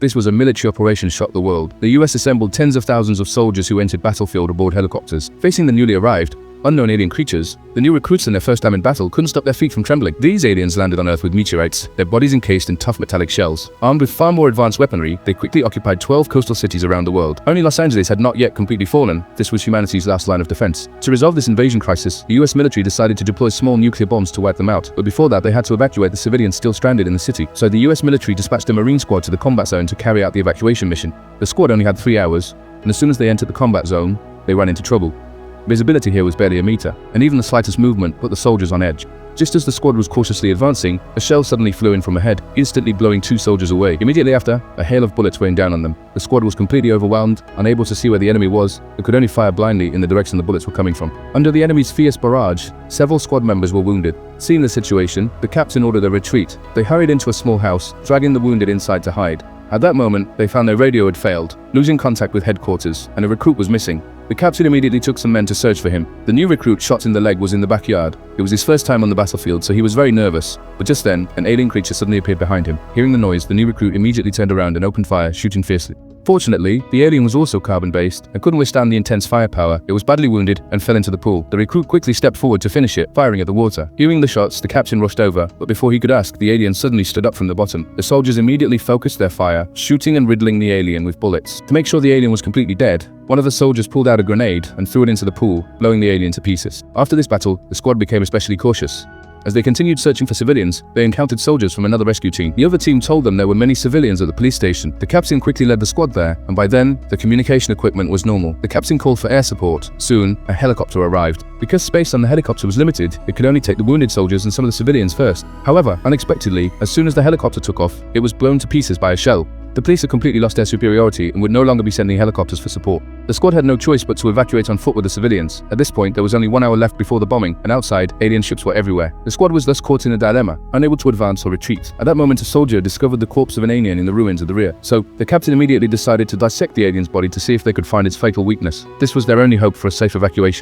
This was a military operation shocked the world. The US assembled tens of thousands of soldiers who entered battlefield aboard helicopters. Facing the newly arrived, unknown alien creatures, the new recruits in their first time in battle couldn't stop their feet from trembling. These aliens landed on Earth with meteorites, their bodies encased in tough metallic shells. Armed with far more advanced weaponry, they quickly occupied 12 coastal cities around the world. Only Los Angeles had not yet completely fallen. This was humanity's last line of defense. To resolve this invasion crisis, the US military decided to deploy small nuclear bombs to wipe them out, but before that they had to evacuate the civilians still stranded in the city. So the US military dispatched a Marine squad to the combat zone to carry out the evacuation mission. The squad only had 3 hours, and as soon as they entered the combat zone, they ran into trouble. Visibility here was barely a meter, and even the slightest movement put the soldiers on edge. Just as the squad was cautiously advancing, a shell suddenly flew in from ahead, instantly blowing 2 soldiers away. Immediately after, a hail of bullets rained down on them. The squad was completely overwhelmed, unable to see where the enemy was, and could only fire blindly in the direction the bullets were coming from. Under the enemy's fierce barrage, several squad members were wounded. Seeing the situation, the captain ordered a retreat. They hurried into a small house, dragging the wounded inside to hide. At that moment, they found their radio had failed, losing contact with headquarters, and a recruit was missing. The captain immediately took some men to search for him. The new recruit shot in the leg was in the backyard. It was his first time on the battlefield, so he was very nervous. But just then, an alien creature suddenly appeared behind him. Hearing the noise, the new recruit immediately turned around and opened fire, shooting fiercely. Fortunately, the alien was also carbon-based and couldn't withstand the intense firepower. It was badly wounded and fell into the pool. The recruit quickly stepped forward to finish it, firing at the water. Hearing the shots, the captain rushed over, but before he could ask, the alien suddenly stood up from the bottom. The soldiers immediately focused their fire, shooting and riddling the alien with bullets. To make sure the alien was completely dead, one of the soldiers pulled out a grenade and threw it into the pool, blowing the alien to pieces. After this battle, the squad became especially cautious. As they continued searching for civilians, they encountered soldiers from another rescue team. The other team told them there were many civilians at the police station. The captain quickly led the squad there, and by then, the communication equipment was normal. The captain called for air support. Soon, a helicopter arrived. Because space on the helicopter was limited, it could only take the wounded soldiers and some of the civilians first. However, unexpectedly, as soon as the helicopter took off, it was blown to pieces by a shell. The police had completely lost their superiority and would no longer be sending helicopters for support. The squad had no choice but to evacuate on foot with the civilians. At this point, there was only 1 hour left before the bombing, and outside, alien ships were everywhere. The squad was thus caught in a dilemma, unable to advance or retreat. At that moment, a soldier discovered the corpse of an alien in the ruins of the rear. So, the captain immediately decided to dissect the alien's body to see if they could find its fatal weakness. This was their only hope for a safe evacuation.